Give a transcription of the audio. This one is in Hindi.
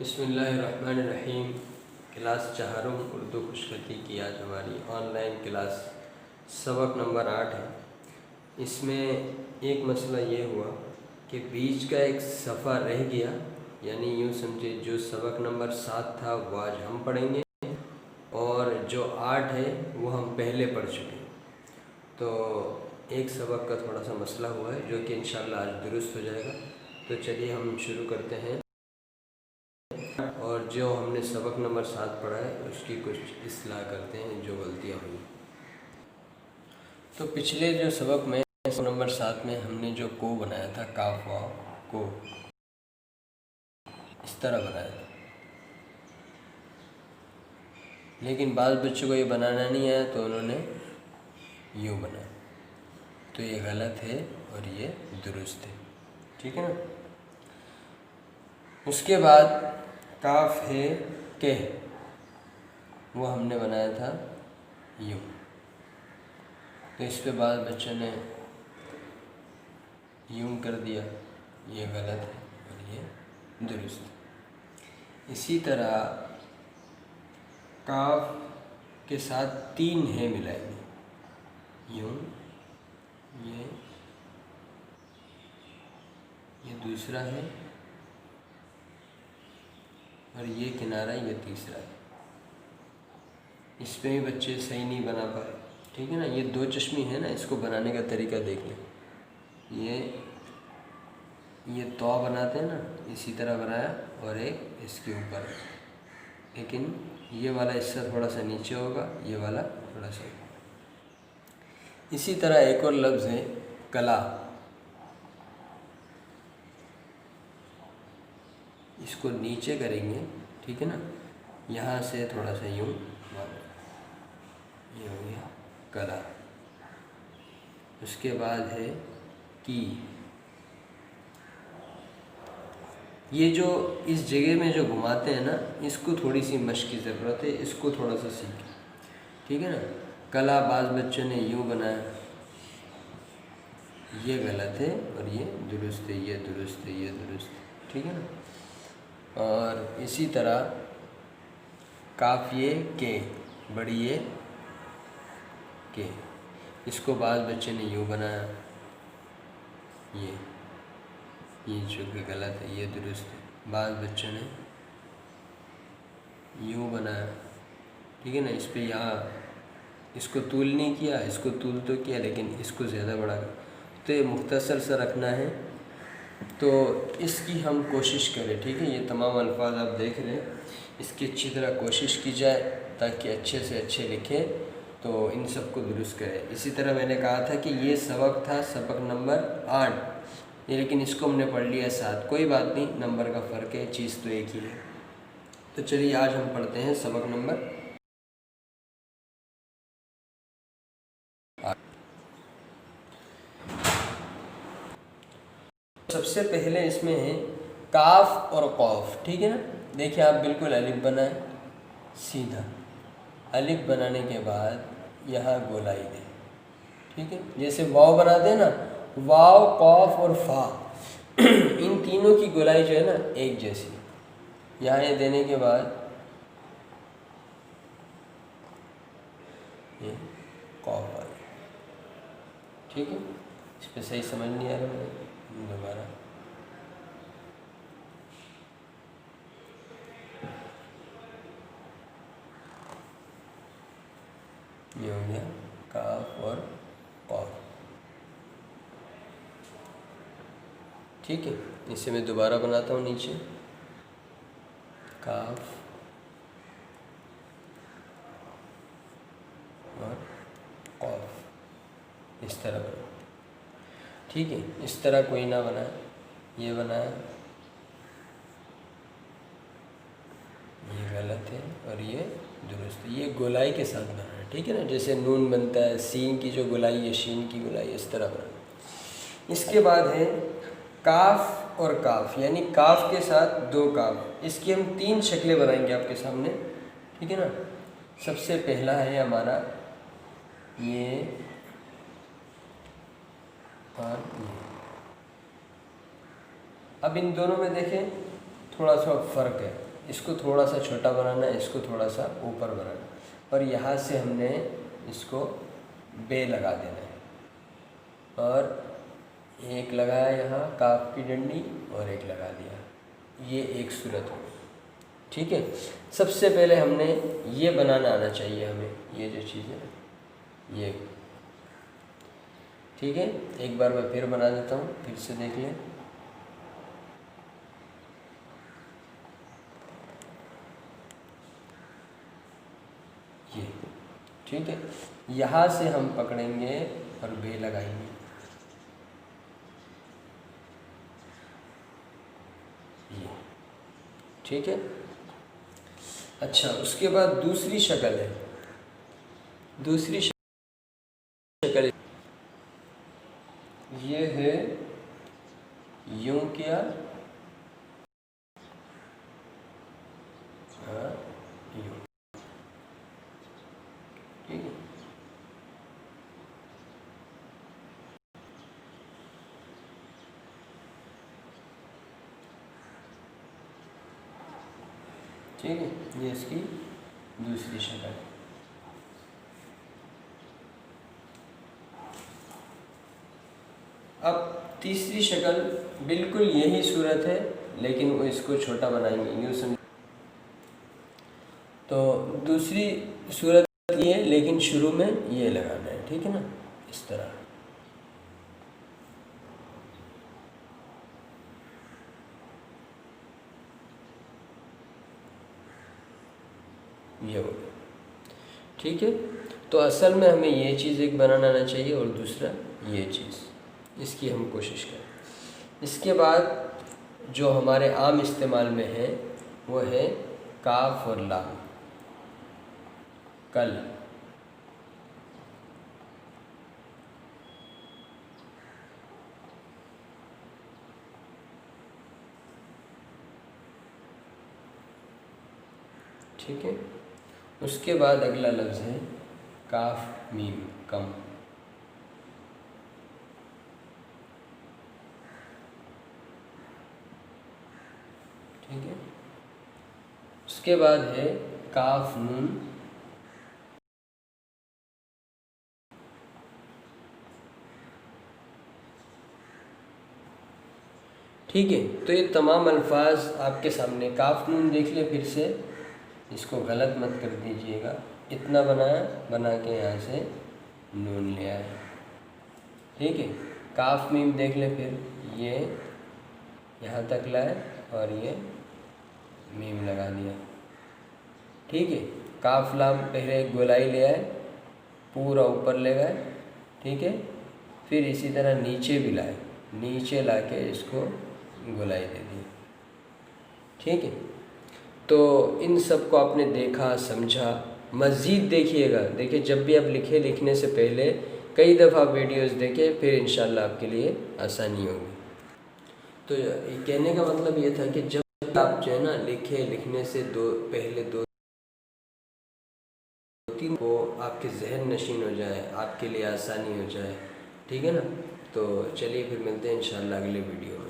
बिस्मिल्लाहिर्रहमानिर्रहीम। क्लास चाहरुम उर्दू खुशखती की आज हमारी ऑनलाइन क्लास सबक नंबर 8 है। इसमें एक मसला ये हुआ कि बीच का एक सफ़ा रह गया, यानी यूँ समझे जो सबक नंबर 7 था वो आज हम पढ़ेंगे और जो 8 है वो हम पहले पढ़ चुके। तो एक सबक का थोड़ा सा मसला हुआ है जो कि इंशाअल्लाह आज दुरुस्त हो जाएगा। तो चलिए हम शुरू करते हैं और जो हमने सबक नंबर 7 पढ़ा है उसकी कुछ इस्लाह करते हैं जो गलतियाँ हुई। तो पिछले जो सबक में सबक नंबर 7 में हमने जो को बनाया था, काफ वाव को इस तरह बनाया था, लेकिन बाद बच्चों को ये बनाना नहीं आया तो उन्होंने यूँ बनाया। तो ये गलत है और ये दुरुस्त है, ठीक है ना। उसके बाद काफ है के, वो हमने बनाया था यूँ। तो इस पे बाद बच्चों ने यूँ कर दिया, ये गलत है और ये दुरुस्त। इसी तरह काफ के साथ 3 है मिलाएंगे, यूँ, ये दूसरा है और ये किनारा ये तीसरा है। इस पे भी बच्चे सही नहीं बना पाए, ठीक है ना। ये 2 चश्मी है ना, इसको बनाने का तरीका देख लें। ये तो बनाते हैं ना, इसी तरह बनाया और एक इसके ऊपर, लेकिन ये वाला हिस्सा थोड़ा सा नीचे होगा, ये वाला थोड़ा सा। इसी तरह एक और लफ्ज़ है कला, इसको नीचे करेंगे, ठीक है ना, यहाँ से थोड़ा सा यूँ, ये हो गया कला। उसके बाद है की। ये जो इस जगह में जो घुमाते हैं ना, इसको थोड़ी सी मश्क की ज़रूरत है, इसको थोड़ा सा सीखें, ठीक है ना। कला बाज़ बच्चों ने यूँ बनाया, ये गलत है और ये दुरुस्त है, ये दुरुस्त है, ये दुरुस्त है, ठीक है ना। और इसी तरह काफ़िए के, बड़ी ये के, इसको बाज़ बच्चे ने यूँ बनाया, ये जो कि गलत है, ये दुरुस्त है। बाज़ बच्चों ने यूँ बनाया, ठीक है ना। इस पे यहाँ इसको तूल नहीं किया, इसको तूल तो किया लेकिन इसको ज़्यादा बड़ा कर। तो ये मुख्तसर सा रखना है, तो इसकी हम कोशिश करें, ठीक है। ये तमाम अल्फाज आप देख रहे हैं, इसकी अच्छी तरह कोशिश की जाए ताकि अच्छे से अच्छे लिखें, तो इन सब को दुरुस्त करें। इसी तरह मैंने कहा था कि ये सबक था सबक नंबर 8, ये लेकिन इसको हमने पढ़ लिया 7। कोई बात नहीं, नंबर का फ़र्क है, चीज़ तो एक ही है। तो चलिए आज हम पढ़ते हैं सबक नंबर 8। सबसे पहले इसमें है काफ और कौफ, ठीक है ना। देखिए आप बिल्कुल अलिफ बनाएं, सीधा अलिफ बनाने के बाद यहाँ गोलाई दें, ठीक है। जैसे वाव बनाते हैं ना, वाव, कौफ और फा, इन तीनों की गोलाई जो है ना एक जैसी। यहाँ ये देने के बाद ये कौफ आ गया, ठीक है। इस पर सही समझ नहीं आ रहा, मैं दोबारा ये हो गया काफ और कौफ, ठीक है। इसे मैं दोबारा बनाता हूँ, नीचे काफ और कौफ, इस तरह बना, ठीक है। इस तरह कोई ना बनाए, ये बनाया, ये गलत है और ये दुरुस्त है। ये गोलाई के साथ बनाना है, ठीक है ना। जैसे नून बनता है, सीन की जो गोलाई है, शीन की गोलाई, इस तरह बनाना। इसके बाद है काफ और काफ, यानी काफ के साथ 2 काफ। इसकी हम 3 शक्लें बनाएंगे आपके सामने, ठीक है ना। सबसे पहला है हमारा ये और ये। अब इन दोनों में देखें थोड़ा सा फ़र्क है, इसको थोड़ा सा छोटा बनाना है, इसको थोड़ा सा ऊपर बनाना है, और यहाँ से हमने इसको बे लगा देना है, और एक लगाया यहाँ काफ की डंडी और एक लगा दिया, ये एक सूरत हो। ठीक है, सबसे पहले हमने ये बनाना आना चाहिए हमें, ये जो चीज़ है ये। ठीक है, एक बार मैं फिर बना देता हूँ, फिर से देख लें। ये ठीक है, यहाँ से हम पकड़ेंगे और बे लगाएंगे, ये ठीक है। अच्छा, उसके बाद दूसरी शक्ल है, दूसरी शक्ल ये है, यूं किया, हाँ यूं, ठीक है। ठीक है, ये इसकी दूसरी शक्ल है। अब तीसरी शक्ल बिल्कुल यही सूरत है, लेकिन वो इसको छोटा बनाएंगे, यूँ समझ। तो दूसरी सूरत ये है, लेकिन शुरू में ये लगाना है, ठीक है ना, इस तरह। ये हो गया, ठीक है। तो असल में हमें ये चीज़ एक बनाना आना चाहिए और दूसरा ये चीज़, इसकी हम कोशिश करें। इसके बाद जो हमारे आम इस्तेमाल में है वो है काफ और लाम, कल। ठीक है, उसके बाद अगला लफ्ज़ है काफ मीम, कम। ठीक है, उसके बाद है काफ नून, ठीक है। तो ये तमाम अल्फाज आपके सामने, काफ नून देख ले फिर से, इसको गलत मत कर दीजिएगा, इतना बनाया, बना के यहाँ से नून ले आए, ठीक है। काफ मीम देख ले फिर, ये यहाँ तक लाए और ये मीम लगा दिया, ठीक है। काफ लाम पहले एक गोलाई ले आए, पूरा ऊपर ले गए, ठीक है। फिर इसी तरह नीचे भी लाए, नीचे ला के इसको गोलाई दे दी, ठीक है। तो इन सब को आपने देखा, समझा। मज़ीद देखिएगा, देखिए जब भी आप लिखने से पहले कई दफ़ा वीडियोस देखें, फिर इंशाल्लाह आपके लिए आसानी होगी। तो कहने का मतलब ये था कि जब आप जो है ना लिखने से पहले दो तीन को आपके जहन नशीन हो जाए, आपके लिए आसानी हो जाए, ठीक है ना। तो चलिए फिर मिलते हैं इंशाल्लाह अगले वीडियो में।